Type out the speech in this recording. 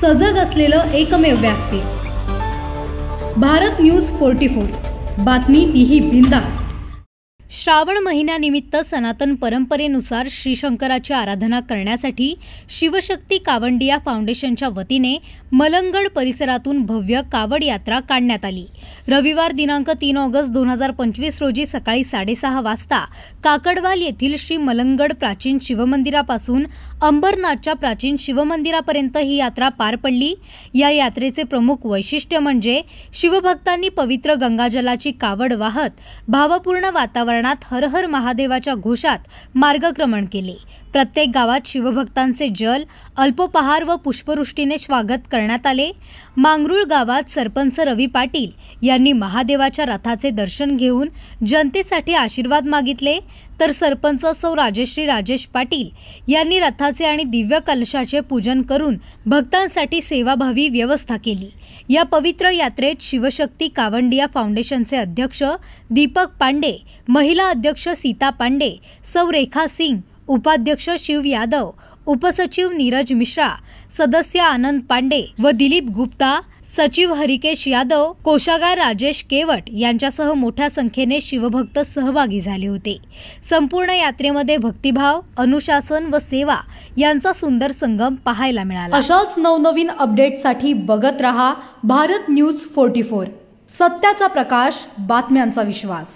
सजग असलेलं एकमेव व्यासपीठ भारत न्यूज 44। बातमी तीही बिंदास। श्रावण महिन्यानिमित्त सनातन परंपरेनुसार श्री शंकराची आराधना करण्यासाठी शिवशक्ती कावंडिया फाउंडेशनच्या वतीने मलंगड परिसरातून भव्य कावड यात्रा काढण्यात आली। रविवार दिनांक 3 ऑगस्ट 2025 रोजी सकाळी 6:30 वाजता काकडवाल येथील श्री मलंगड प्राचीन शिवमंदिरापासून अंबरनाथच्या प्राचीन शिवमंदिरापर्यंत ही यात्रा पार पडली। या यात्रेचे प्रमुख वैशिष्ट्य म्हणजे शिवभक्तांनी पवित्र गंगाजलाची कावड वाहत भावपूर्ण वातावरणात हर हर महादेवाच्या घोषात मार्गक्रमण केले। प्रत्येक गावात शिवभक्तांचे जल, अल्पोपहार व पुष्पवृष्टीने स्वागत करण्यात आले। मांगरूळ गावात सरपंच रवी पाटील यांनी महादेवाच्या रथाचे दर्शन घेऊन जनतेसाठी आशीर्वाद मागितले, तर सरपंच सौ राजेश्री राजेश पाटील यांनी रथाचे आणि दिव्य कलशाचे पूजन करून भक्तांसाठी सेवाभावी व्यवस्था केली। या पवित्र यात्रेत शिवशक्ती कावंडिया फाउंडेशनचे अध्यक्ष दीपक पांडे, महिला अध्यक्ष सीता पांडे, सौ रेखा सिंग, उपाध्यक्ष शिव यादव, उपसचिव नीरज मिश्रा, सदस्य आनंद पांडे व दिलीप गुप्ता, सचिव हरिकेश यादव, कोषागार राजेश केवट यांच्यासह मोठ्या संख्येने शिवभक्त सहभागी झाले होते। संपूर्ण यात्रेमध्ये भक्तिभाव, अनुशासन व सेवा यांचा सुंदर संगम पाहायला मिळाला। अशाच नवनवीन अपडेटसाठी बघत रहा भारत न्यूज 44। सत्याचा प्रकाश, बातम्यांचा विश्वास।